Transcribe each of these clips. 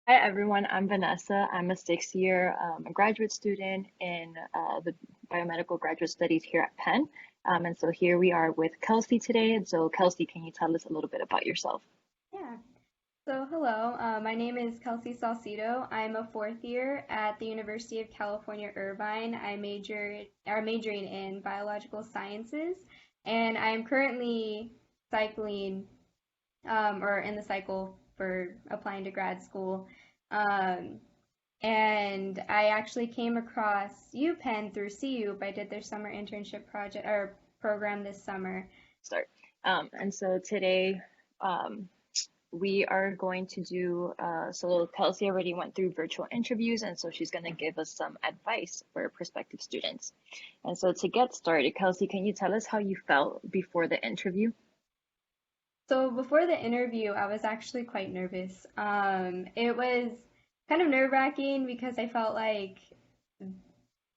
Hi everyone, I'm Vanessa. I'm a sixth year a graduate student in the biomedical graduate studies here at Penn. And so here we are with Kelsey today. And so, Kelsey, can you tell us a little bit about yourself? Yeah. So, hello. My name is Kelsey Salcido. I'm a fourth year at the University of California, Irvine. Majoring in biological sciences, and I'm currently cycling, or in the cycle for applying to grad school. Um, and I actually came across UPenn through CUP. I did their summer internship project or program this summer. Start. And so today um, we are going to do, so Kelsey already went through virtual interviews, and so she's going to give us some advice for prospective students. And so to get started, Kelsey, can you tell us how you felt before the interview? So before the interview, I was actually quite nervous. It was kind of nerve-wracking because I felt like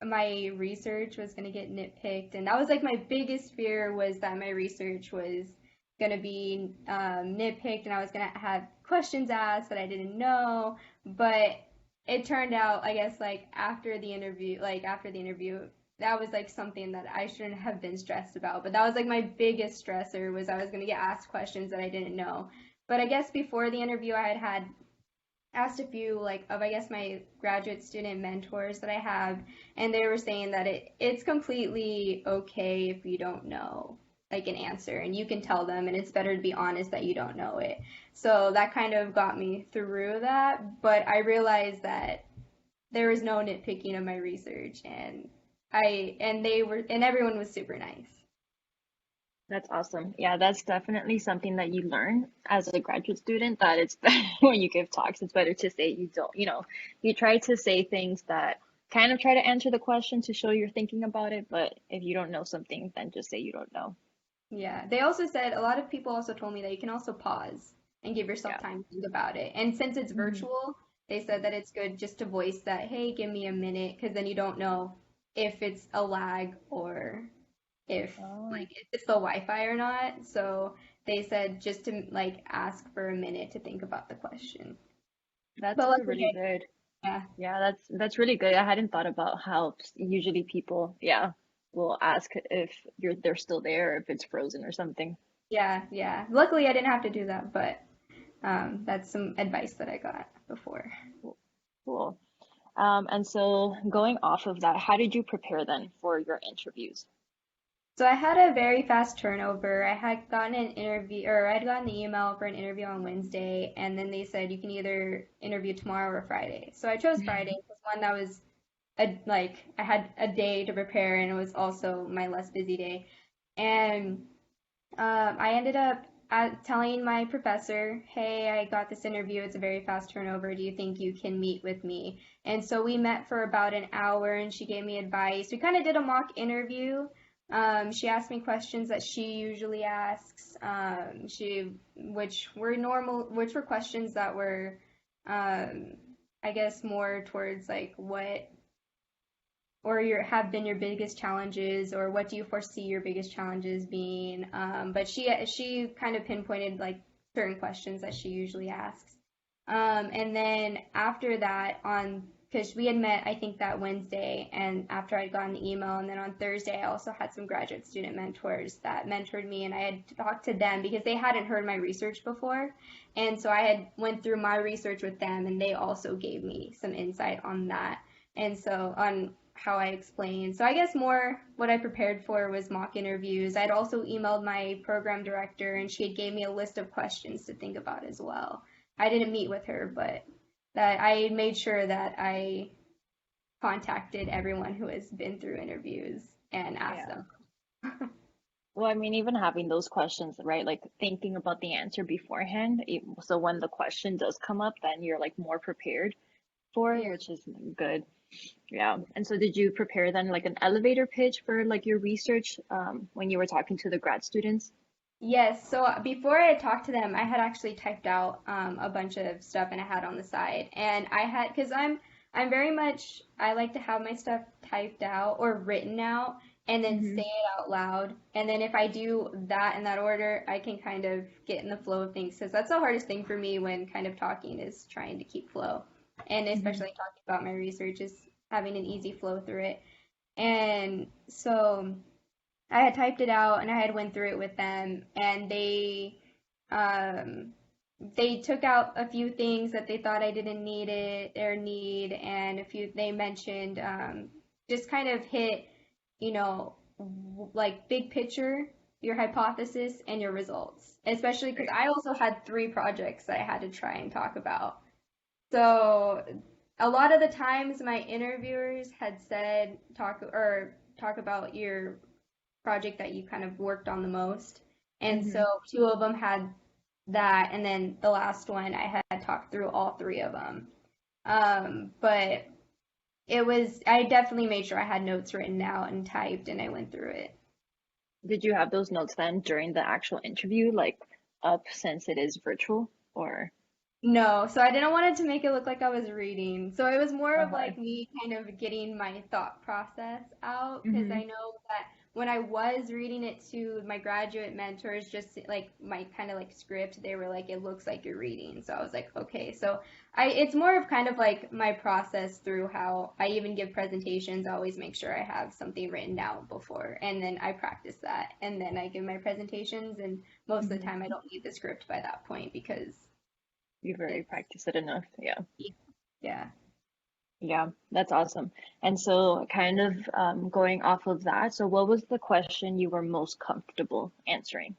my research was going to get nitpicked, and that was like my biggest fear was that my research was going to be nitpicked, and I was going to have questions asked that I didn't know. But it turned out, I guess, after the interview, that was like something that I shouldn't have been stressed about. But that was like my biggest stressor was I was going to get asked questions that I didn't know. But I guess before the interview, I had asked a few like of I guess my graduate student mentors that I have, and they were saying that it's completely okay if you don't know like an answer, and you can tell them, and it's better to be honest that you don't know it. So that kind of got me through that, but I realized that there was no nitpicking of my research, and everyone was super nice. That's awesome. Yeah, that's definitely something that you learn as a graduate student that it's when you give talks, it's better to say you don't, you try to say things that kind of try to answer the question to show you're thinking about it, but if you don't know something, then just say you don't know. Yeah, they also said a lot of people also told me that you can also pause and give yourself Yeah. time to think about it. And since it's Hmm. virtual, they said that it's good just to voice that, hey, give me a minute, because then you don't know if it's a lag or if Oh, like if it's the Wi-Fi or not. So they said just to like ask for a minute to think about the question. that's But luckily, really good. yeah, Yeah, that's really good. I hadn't thought about how usually people, yeah, will ask if they're still there or if it's frozen or something. yeah. Luckily, I didn't have to do that, but that's some advice that I got before. Cool. Cool. And so going off of that, how did you prepare then for your interviews? So I had a very fast turnover. I had gotten an interview, or I'd gotten the email for an interview on Wednesday, and then they said you can either interview tomorrow or Friday. So I chose Friday because one that was I had a day to prepare, and it was also my less busy day. And I ended up telling my professor, "Hey, I got this interview. It's a very fast turnover. Do you think you can meet with me?" And so we met for about an hour, and she gave me advice. We kind of did a mock interview. She asked me questions that she usually asks. Which were questions that were, um, I guess, more towards like what or your have been your biggest challenges, or what do you foresee your biggest challenges being. But she kind of pinpointed like certain questions that she usually asks. And then after that, on because we had met I think that Wednesday, and after I'd gotten the email, and then on Thursday I also had some graduate student mentors that mentored me, and I had talked to them because they hadn't heard my research before, and so I had went through my research with them, and they also gave me some insight on that, and so on how I explained. So I guess more what I prepared for was mock interviews. I'd also emailed my program director, and she had gave me a list of questions to think about as well. I didn't meet with her, but that I made sure that I contacted everyone who has been through interviews and asked Yeah. them. Well, I mean, even having those questions, right? Like thinking about the answer beforehand. So when the question does come up, then you're like more prepared for it, Yeah. which is good. Yeah. And so did you prepare then like an elevator pitch for like your research when you were talking to the grad students? Yes, so before I had talked to them, I had actually typed out a bunch of stuff and I had on the side. And I had, because I'm very much, I like to have my stuff typed out or written out. and then say Mm-hmm. it out loud. And then if I do that in that order, I can kind of get in the flow of things because that's the hardest thing for me when kind of talking is trying to keep flow. And Mm-hmm. especially talking about my research is having an easy flow through it. And so I had typed it out and I had went through it with them and um they took out a few things that they thought I didn't need it or need, and a few they mentioned just kind of hit, you know, like big picture, your hypothesis and your results. Especially because Right. I also had three projects that I had to try and talk about. So a lot of the times my interviewers had said talk about your project that you kind of worked on the most. And Mm-hmm. so two of them had that, and then the last one I had talked through all three of them. But I definitely made sure I had notes written out and typed, and I went through it. Did you have those notes then during the actual interview, like up since it is virtual, or No, so I didn't want it to make it look like I was reading. So it was more of okay? like me kind of getting my thought process out because Mm-hmm. I know that when I was reading it to my graduate mentors, just like my kind of like script, they were like, it looks like you're reading. So I was like, okay. So it's more of kind of like my process through how I even give presentations. I always make sure I have something written out before, and then I practice that, and then I give my presentations. And most of the Mm-hmm. time, I don't need the script by that point because You've already it's practiced it enough. Yeah. yeah. Yeah, that's awesome. And so, kind of going off of that, so what was the question you were most comfortable answering?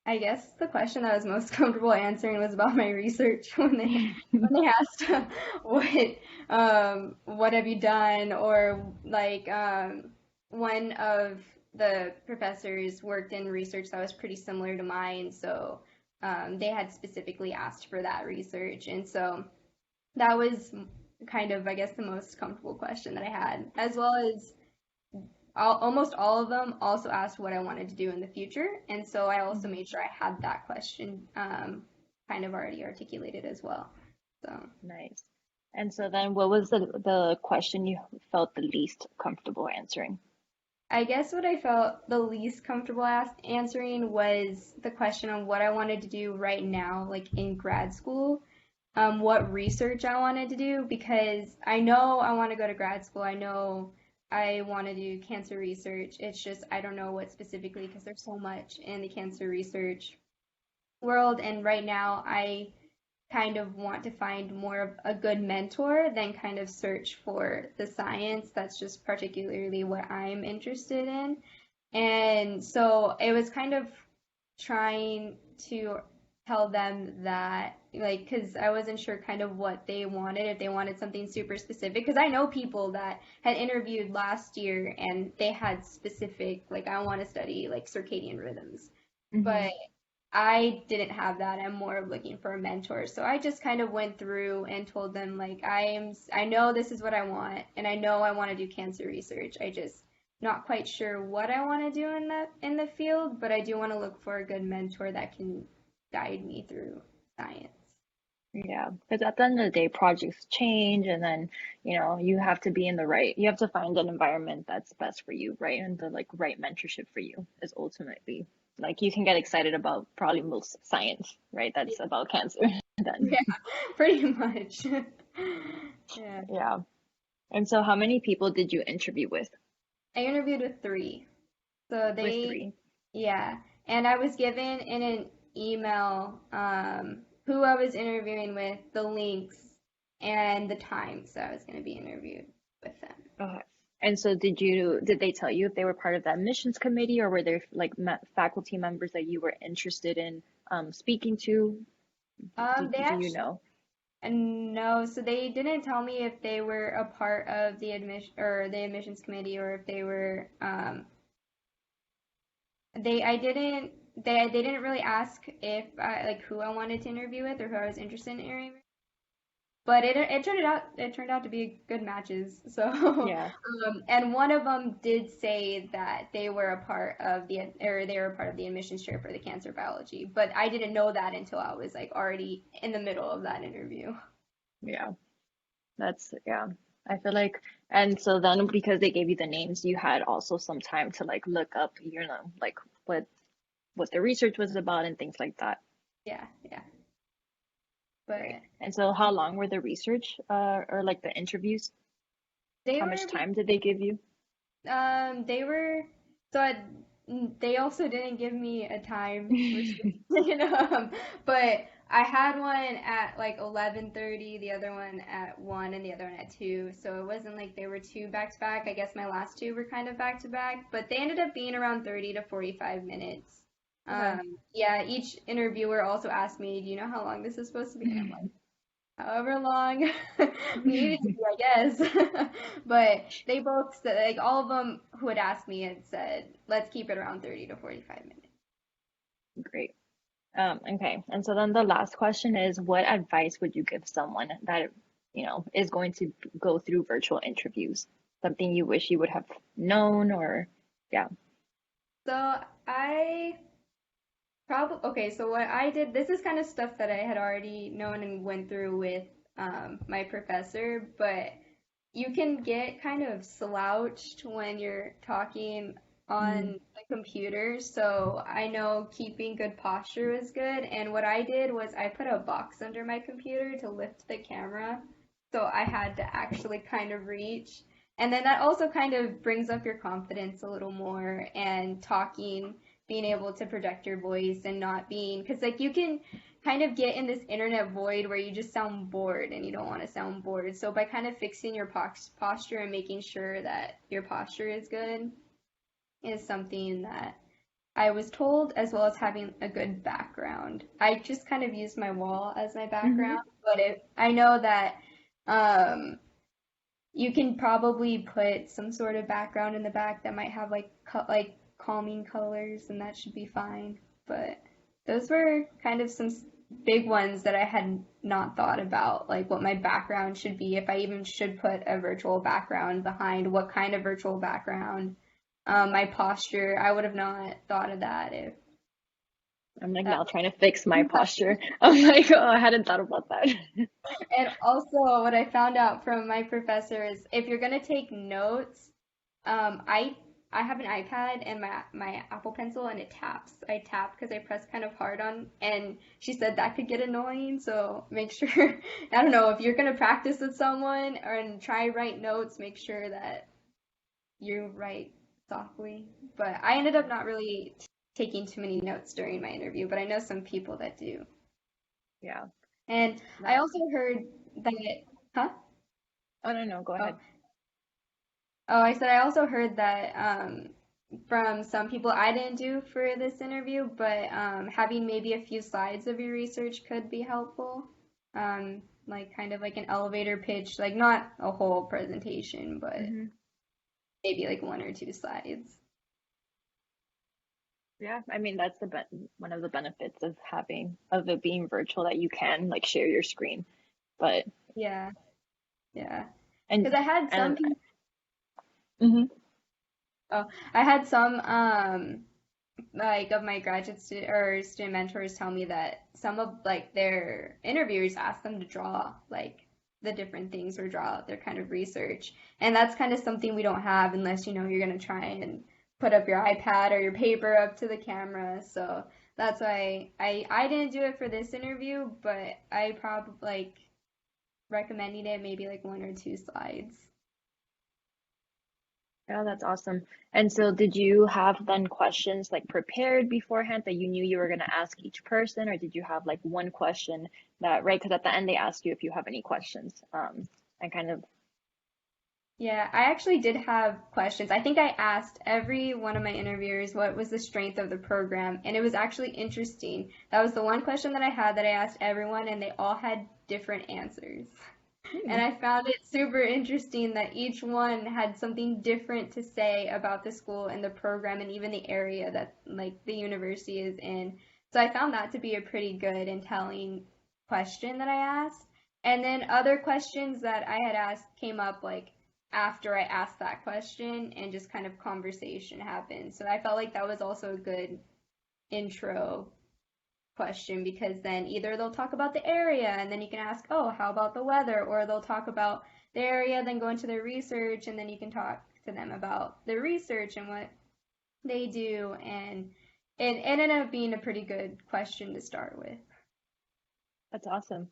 I guess the question I was most comfortable answering was about my research when they asked what have you done, or like one of the professors worked in research that was pretty similar to mine, so they had specifically asked for that research, and so that was kind of, I guess, the most comfortable question that I had, as well as almost all of them also asked what I wanted to do in the future, and so I also Mhm. made sure I had that question kind of already articulated as well. So Nice. And so then what was the question you felt the least comfortable answering? I guess what I felt the least comfortable answering was the question on what I wanted to do right now, like in grad school, what research I wanted to do, because I know I want to go to grad school. I know I want to do cancer research. It's just I don't know what specifically because there's so much in the cancer research world. And right now, I kind of want to find more of a good mentor than kind of search for the science. That's just particularly what I'm interested in. And so it was kind of trying to tell them that, like, because I wasn't sure kind of what they wanted, if they wanted something super specific. Because I know people that had interviewed last year and they had specific, like, I want to study like circadian rhythms. Hmm. But I didn't have that. I'm more of looking for a mentor. So I just kind of went through and told them like I know this is what I want and I know I want to do cancer research. I just not quite sure what I want to do in the field, but I do want to look for a good mentor that can guide me through science. Yeah, because at the end of the day, projects change, and then, you have to be in the right, you have to find an environment that's best for you, right? And the like right mentorship for you is ultimately like you can get excited about probably most science, right? That's about cancer then. Yeah, pretty much. Yeah. Yeah. And so how many people did you interview with? I interviewed with three. So With they, three. yeah, and I was given in an email who I was interviewing with, the links, and the times that I was going to be interviewed with them. Okay. And so did they tell you if they were part of that admissions committee or were there like faculty members that you were interested in speaking to? They Do you actually know? no, so they didn't tell me if they were a part of the admissions committee or if they were they didn't really ask if I like who I wanted to interview with or who I was interested in interviewing. But it turned out to be good matches. So Yeah. and one of them did say that they were a part of the admissions chair for the cancer biology, but I didn't know that until I was like already in the middle of that interview. Yeah. That's yeah. I feel like, and so then because they gave you the names, you had also some time to like look up, like what what the research was about and things like that. Yeah, yeah. Great. But And so how long were the research or like the interviews? they How were much time did they give you? they were so they also didn't give me a time restriction, but I had one at like 11:30, the other one at 1, and the other one at 2. So it wasn't like they were two back to back. I guess my last two were kind of back to back, but they ended up being around 30 to 45 minutes. Okay. Yeah, each interviewer also asked me, "Do you know how long this is supposed to be?" And I'm like, however long we needed to be, I guess. But they both said, like, all of them who had asked me had said, let's keep it around 30 to 45 minutes. Great. Okay. And so then the last question is, what advice would you give someone that, is going to go through virtual interviews? Something you wish you would have known or, yeah. So I probably, okay, so what I did, this is kind of stuff that I had already known and went through with my professor, but you can get kind of slouched when you're talking Mm, on the computer. So I know keeping good posture is good. And what I did was I put a box under my computer to lift the camera. So I had to actually kind of reach. And then that also kind of brings up your confidence a little more and talking, being able to project your voice and not being, because like you can kind of get in this internet void where you just sound bored and you don't want to sound bored. So by kind of fixing your posture and making sure that your posture is good is something that I was told, as well as having a good background. I just kind of used my wall as my hmm background, but I know that um, you can probably put some sort of background in the back that might have like like calming colors, and that should be fine. But those were kind of some big ones that I had not thought about, like what my background should be, if I even should put a virtual background behind, what kind of virtual background, my posture. I would have not thought of that if I'm like that now trying to fix my posture. I'm like, oh, I hadn't thought about that. And also, what I found out from my professor is if you're gonna take notes, um, I I have an iPad and my Apple Pencil and it taps. I tap because I press kind of hard on, and she said that could get annoying. So make sure, I don't know, if you're gonna practice with someone or and try write notes, make sure that you write softly. But I ended up not really taking too many notes during my interview, but I know some people that do. Yeah. And I That. also heard that, huh? Oh, no, no, go Oh, ahead. oh, I said I also heard that from some people I didn't do for this interview, but having maybe a few slides of your research could be helpful. Like kind of like an elevator pitch, like not a whole presentation, but hmm maybe like one or two slides. Yeah, I mean that's one of the benefits of it being virtual that you can like share your screen. But Yeah, yeah. and Because I had some and people, hmm oh, I had some like of my graduate student or student mentors tell me that some of like their interviewers ask them to draw like the different things or draw out their kind of research. And that's kind of something we don't have unless you're going to try and put up your iPad or your paper up to the camera. So that's why I didn't do it for this interview, but I probably like recommending it maybe like one or two slides. yeah, that's awesome. And so did you have then questions like prepared beforehand that you knew you were going to ask each person, or did you have like one question that, right? Because at the end they ask you if you have any questions. And kind of, Yeah, I actually did have questions. I think I asked every one of my interviewers what was the strength of the program, and it was actually interesting. That was the one question that I had that I asked everyone, and they all had different answers. hmm, And I found it super interesting that each one had something different to say about the school and the program and even the area that like the university is in. So I found that to be a pretty good and telling question that I asked. And then other questions that I had asked came up like after I asked that question and just kind of conversation happened. So I felt like that was also a good intro question because then either they'll talk about the area and then you can ask, oh, how about the weather? Or they'll talk about the area, then go into their research, and then you can talk to them about their research and what they do. And it ended up being a pretty good question to start with. That's awesome.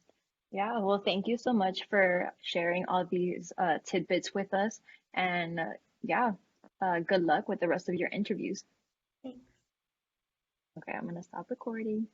Yeah, well, thank you so much for sharing all these tidbits with us. And yeah, good luck with the rest of your interviews. Thanks. Okay, I'm gonna stop recording.